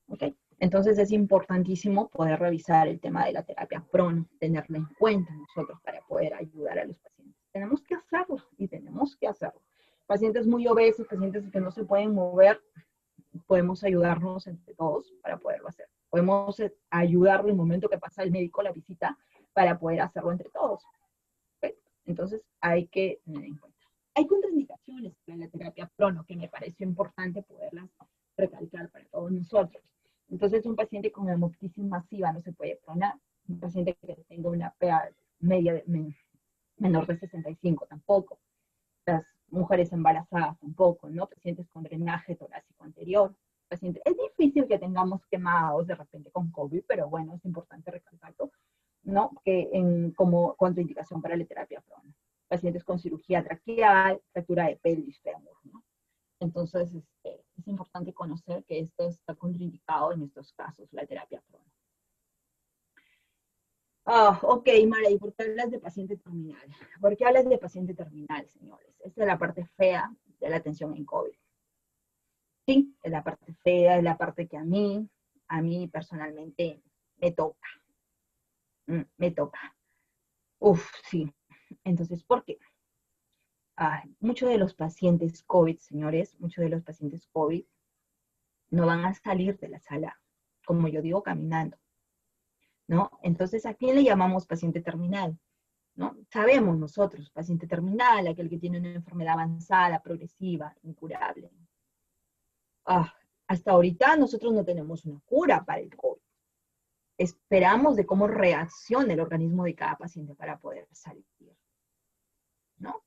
¿Okay? Entonces es importantísimo poder revisar el tema de la terapia prono, tenerla en cuenta nosotros para poder ayudar a los pacientes. Tenemos que hacerlo y tenemos que hacerlo. Pacientes muy obesos, pacientes que no se pueden mover, podemos ayudarnos entre todos para poderlo hacer. Podemos ayudarlo en el momento que pasa el médico la visita para poder hacerlo entre todos. ¿Okay? Entonces hay que tener en cuenta. Hay contraindicaciones para la terapia prono que me pareció importante poderlas recalcar para todos nosotros. Entonces, un paciente con hemoptisis masiva no se puede pronar. Un paciente que tenga una PA media menor de 65 tampoco. Las mujeres embarazadas tampoco, ¿no? Pacientes con drenaje torácico anterior. Es difícil que tengamos quemados de repente con COVID, pero bueno, es importante recalcarlo, ¿no? Que como contraindicación para la terapia prona. Pacientes con cirugía traqueal, fractura de pelvis, fémur, ¿no? Entonces, es importante conocer que esto está contraindicado en estos casos, la terapia prona. Ok, Mara, ¿y por qué hablas de paciente terminal? ¿Por qué hablas de paciente terminal, señores? Esta es la parte fea de la atención en COVID. Sí, es la parte fea, es la parte que a mí personalmente me toca. Me toca. Uf, sí. Entonces, ¿por qué? Muchos de los pacientes COVID, señores, muchos de los pacientes COVID no van a salir de la sala, como yo digo, caminando, ¿no? Entonces, ¿a quién le llamamos paciente terminal? ¿No? Sabemos nosotros, paciente terminal, aquel que tiene una enfermedad avanzada, progresiva, incurable. Hasta ahorita nosotros no tenemos una cura para el COVID. Esperamos de cómo reacciona el organismo de cada paciente para poder salir, ¿no?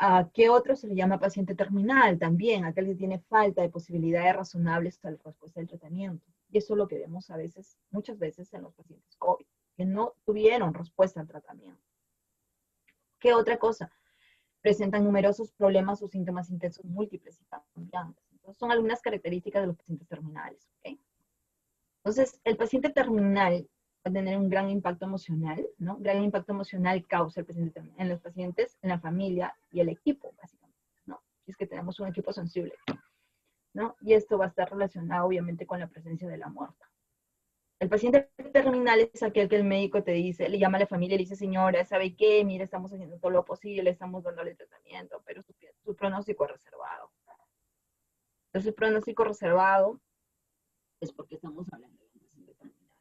¿A qué otro se le llama paciente terminal? También, aquel que tiene falta de posibilidades razonables para la respuesta del tratamiento. Y eso es lo que vemos a veces, muchas veces en los pacientes COVID, que no tuvieron respuesta al tratamiento. ¿Qué otra cosa? Presentan numerosos problemas o síntomas intensos múltiples y cambiantes. Entonces, son algunas características de los pacientes terminales. ¿Okay? Entonces, el paciente terminal va a tener un gran impacto emocional, ¿no? Gran impacto emocional causa el paciente terminal en los pacientes, en la familia y el equipo, básicamente, ¿no? Si es que consideramos un equipo sensible, ¿no? Y esto va a estar relacionado obviamente con la presencia de la muerte. El paciente terminal es aquel que el médico te dice, le llama a la familia y le dice, señora, ¿sabe qué? Mire, estamos haciendo todo lo posible, estamos dándole tratamiento, pero su pronóstico es reservado. Entonces, el pronóstico reservado es porque estamos hablando de un paciente terminal.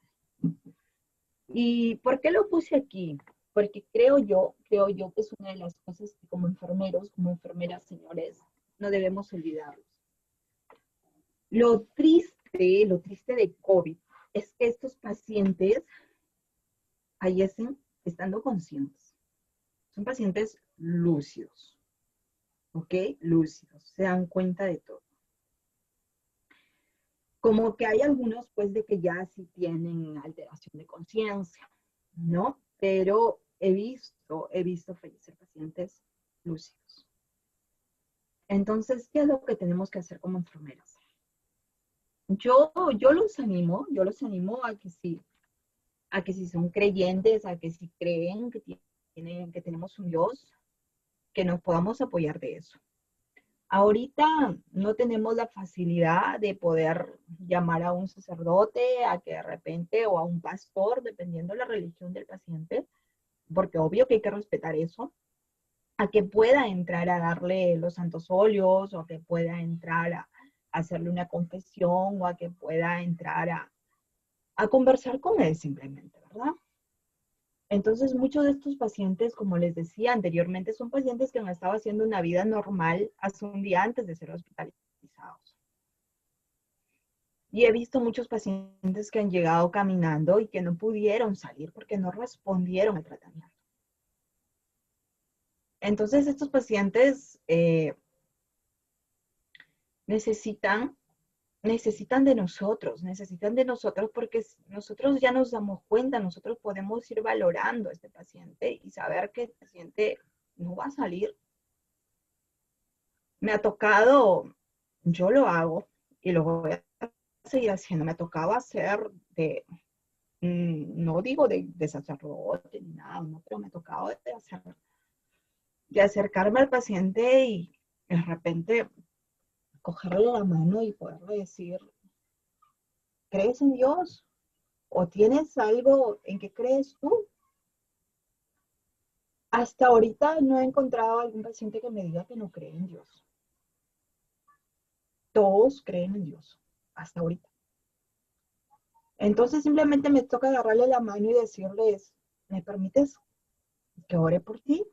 ¿Y por qué lo puse aquí? Porque creo yo que es una de las cosas que como enfermeros, como enfermeras, señores, no debemos olvidarlos. Lo triste de COVID es que estos pacientes fallecen estando conscientes. Son pacientes lúcidos, ¿ok? Lúcidos, se dan cuenta de todo. Como que hay algunos, pues, de que ya sí tienen alteración de conciencia, ¿no? Pero he visto fallecer pacientes lúcidos. Entonces, ¿qué es lo que tenemos que hacer como enfermeras? Yo los animo a que si son creyentes, a que si creen que tenemos un Dios, que nos podamos apoyar de eso. Ahorita no tenemos la facilidad de poder llamar a un sacerdote, a que de repente, o a un pastor, dependiendo de la religión del paciente, porque obvio que hay que respetar eso, a que pueda entrar a darle los santos óleos, o a que pueda entrar a hacerle una confesión, o a que pueda entrar a conversar con él simplemente, ¿verdad? Entonces, muchos de estos pacientes, como les decía anteriormente, son pacientes que han estado haciendo una vida normal hace un día antes de ser hospitalizados. Y he visto muchos pacientes que han llegado caminando y que no pudieron salir porque no respondieron al tratamiento. Entonces, estos pacientes necesitan de nosotros porque nosotros ya nos damos cuenta, nosotros podemos ir valorando a este paciente y saber que el paciente no va a salir. Me ha tocado, yo lo hago y lo voy a seguir haciendo, me tocaba hacer no digo de sacerdote ni nada, no, pero me tocaba de acercarme al paciente y de repente cogerle la mano y poderle decir, ¿crees en Dios? ¿O tienes algo en que crees tú? Hasta ahorita no he encontrado algún paciente que me diga que no cree en Dios. Todos creen en Dios, hasta ahorita. Entonces simplemente me toca agarrarle la mano y decirles, ¿me permites que ore por ti?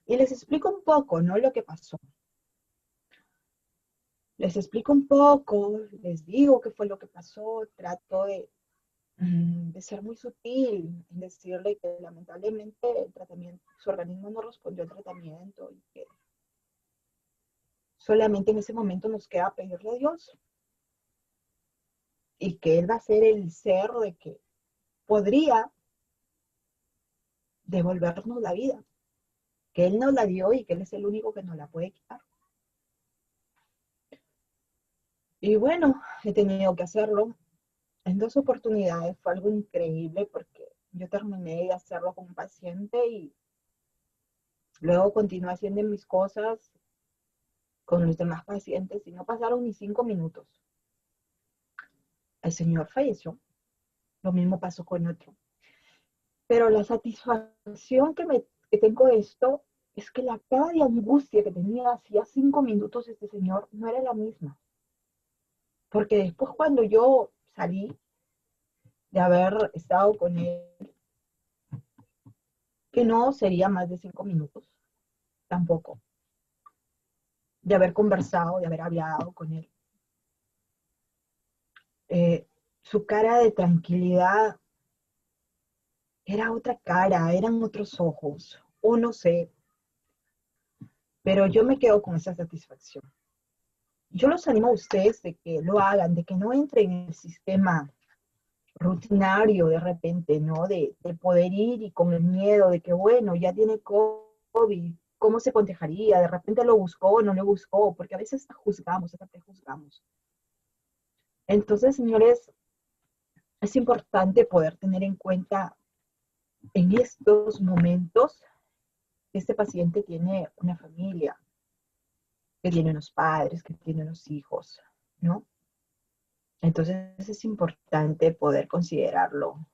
Y les explico un poco, ¿no? Lo que pasó. Les explico un poco, les digo qué fue lo que pasó, trato de ser muy sutil, en decirle que lamentablemente el tratamiento, su organismo no respondió al tratamiento y que solamente en ese momento nos queda pedirle a Dios y que Él va a ser el ser de que podría devolvernos la vida, que Él nos la dio y que Él es el único que nos la puede quitar. Y bueno, he tenido que hacerlo en 2 oportunidades, fue algo increíble porque yo terminé de hacerlo con un paciente y luego continué haciendo mis cosas con los demás pacientes y no pasaron ni 5 minutos. El señor falleció, lo mismo pasó con otro. Pero la satisfacción que tengo de esto es que la cara de angustia que tenía hacía 5 minutos este señor no era la misma. Porque después cuando yo salí de haber estado con él, que no sería más de 5 minutos, tampoco, de haber conversado, de haber hablado con él, su cara de tranquilidad era otra cara, eran otros ojos, o no sé, pero yo me quedo con esa satisfacción. Yo los animo a ustedes de que lo hagan, de que no entren en el sistema rutinario de repente, ¿no? De poder ir y con el miedo de que, bueno, ya tiene COVID, ¿cómo se contagiaría? De repente lo buscó, no lo buscó, porque a veces hasta juzgamos, hasta prejuzgamos. Entonces, señores, es importante poder tener en cuenta en estos momentos que este paciente tiene una familia, que tiene unos padres, que tiene unos hijos, ¿no? Entonces es importante poder considerarlo,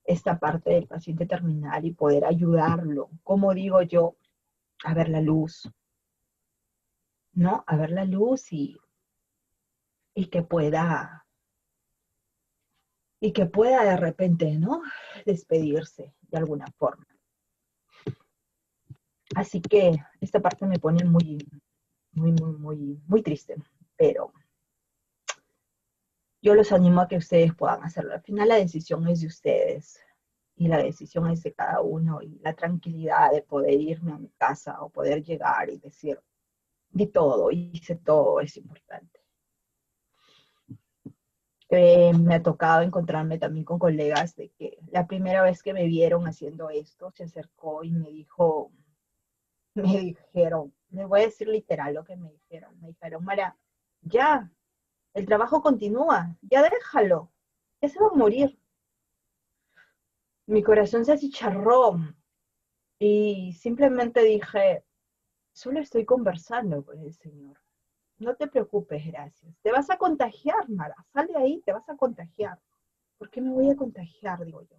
esta parte del paciente terminal y poder ayudarlo, como digo yo, a ver la luz, ¿no? A ver la luz y que pueda, y que pueda de repente, ¿no? Despedirse de alguna forma. Así que esta parte me pone muy triste, pero yo los animo a que ustedes puedan hacerlo. Al final la decisión es de ustedes y la decisión es de cada uno y la tranquilidad de poder irme a mi casa o poder llegar y decir, di todo, hice todo, es importante. Me ha tocado encontrarme también con colegas de que la primera vez que me vieron haciendo esto, se acercó y me dijeron, les voy a decir literal lo que me dijeron, Mara, ya, el trabajo continúa, ya déjalo, ya se va a morir. Mi corazón se achicharró y simplemente dije, solo estoy conversando con el Señor. No te preocupes, gracias. Te vas a contagiar, Mara. Sal de ahí, te vas a contagiar. ¿Por qué me voy a contagiar? Digo yo.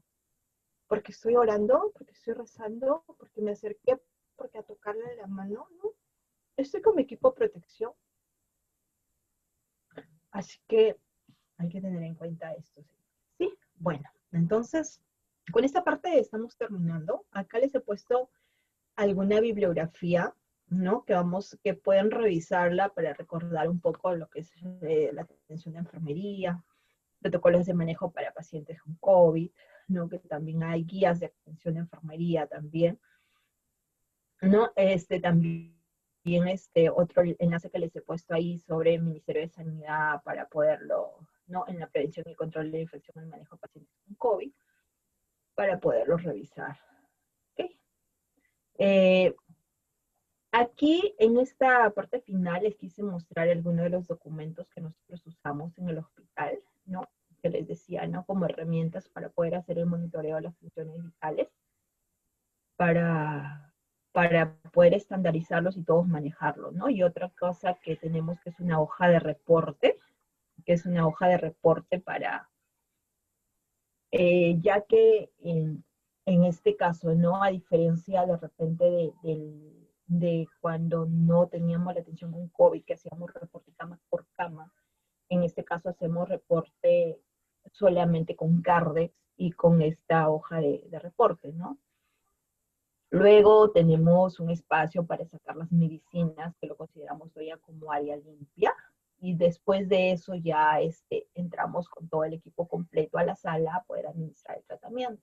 Porque estoy orando, porque estoy rezando, porque me acerqué, porque a tocarle la mano, ¿no? Estoy con mi equipo de protección. Así que hay que tener en cuenta esto. Sí, bueno, entonces, con esta parte estamos terminando. Acá les he puesto alguna bibliografía, ¿no? Que pueden revisarla para recordar un poco lo que es la atención de enfermería, protocolos de manejo para pacientes con COVID, ¿no? Que también hay guías de atención de enfermería también, ¿no? También otro enlace que les he puesto ahí sobre el Ministerio de Sanidad para poderlo, ¿no? En la prevención y control de la infección y el manejo de pacientes con COVID, para poderlo revisar. ¿Okay? Eh, Aquí en esta parte final les quise mostrar algunos de los documentos que nosotros usamos en el hospital, ¿no? Que les decía, ¿no? Como herramientas para poder hacer el monitoreo de las funciones vitales, para, para poder estandarizarlos y todos manejarlos, ¿no? Y otra cosa que tenemos que es una hoja de reporte, que es una hoja de reporte para, ya que en este caso, ¿no? A diferencia de repente de cuando no teníamos la atención con COVID, que hacíamos reporte cama por cama, en este caso hacemos reporte solamente con Cardex y con esta hoja de reporte, ¿no? Luego tenemos un espacio para sacar las medicinas, que lo consideramos todavía como área limpia. Y después de eso ya entramos con todo el equipo completo a la sala a poder administrar el tratamiento.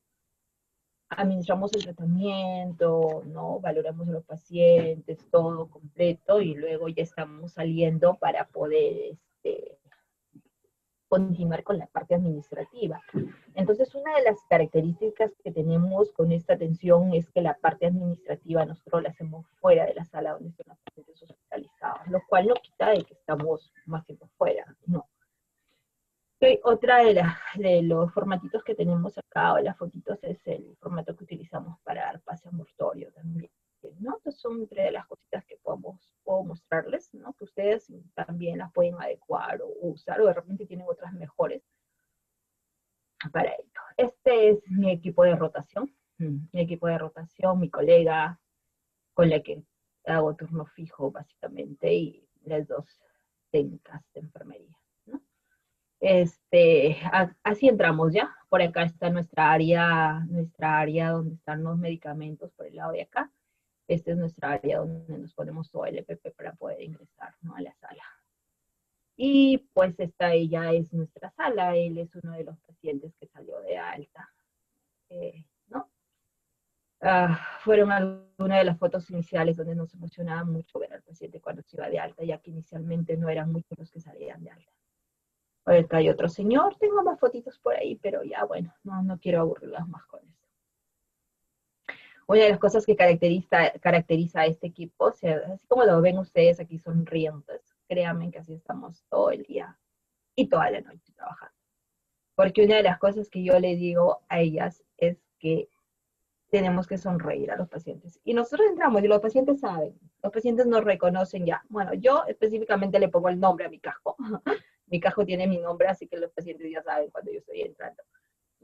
Administramos el tratamiento, ¿no? Valoramos a los pacientes, todo completo, y luego ya estamos saliendo para poder continuar con la parte administrativa. Entonces, una de las características que tenemos con esta atención es que la parte administrativa nosotros la hacemos fuera de la sala donde están los pacientes hospitalizados, lo cual no quita de que estamos más tiempo fuera, no. Okay, otra de los formatitos que tenemos acá, o las fotitos, es el formato que utilizamos para dar pase ambulatorio también, ¿no? Entonces son entre las cositas que puedo mostrarles, ¿no? Que ustedes también las pueden adecuar o usar, o de repente tienen otras mejores para ello. Este es mi equipo de rotación, mi colega con la que hago turno fijo básicamente, y las dos técnicas de enfermería, ¿no? Así entramos ya. Por acá está nuestra área donde están los medicamentos por el lado de acá. Esta es nuestra área donde nos ponemos todo el EPP para poder ingresar, ¿no? A la sala. Y pues ella es nuestra sala, él es uno de los pacientes que salió de alta, ¿no? Fueron algunas de las fotos iniciales donde nos emocionaba mucho ver al paciente cuando se iba de alta, ya que inicialmente no eran muchos los que salían de alta. Ahorita hay otro señor, tengo más fotitos por ahí, pero ya bueno, no quiero aburrirlas más con eso. Una de las cosas que caracteriza a este equipo, o sea, así como lo ven ustedes aquí sonrientes, créanme que así estamos todo el día y toda la noche trabajando. Porque una de las cosas que yo le digo a ellas es que tenemos que sonreír a los pacientes. Y nosotros entramos y los pacientes saben, los pacientes nos reconocen ya. Bueno, yo específicamente le pongo el nombre a mi casco. Mi casco tiene mi nombre, así que los pacientes ya saben cuando yo estoy entrando.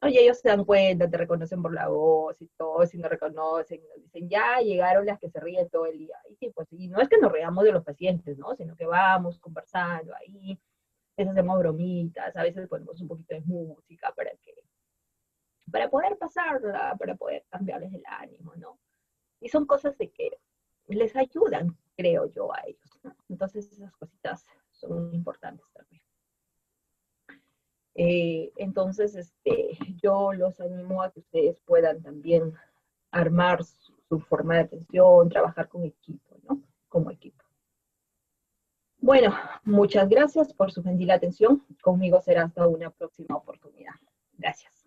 Oye, ellos se dan cuenta, te reconocen por la voz y todo, si no reconocen, nos dicen, ya llegaron las que se ríen todo el día. Y sí, pues, y no es que nos reamos de los pacientes, ¿no? Sino que vamos conversando ahí, les hacemos bromitas, a veces ponemos un poquito de música para poder pasarla, para poder cambiarles el ánimo, ¿no? Y son cosas de que les ayudan, creo yo, a ellos, ¿no? Entonces esas cositas son importantes también. Entonces, yo los animo a que ustedes puedan también armar su forma de atención, trabajar con equipo, ¿no? Como equipo. Bueno, muchas gracias por su gentil atención. Conmigo será hasta una próxima oportunidad. Gracias.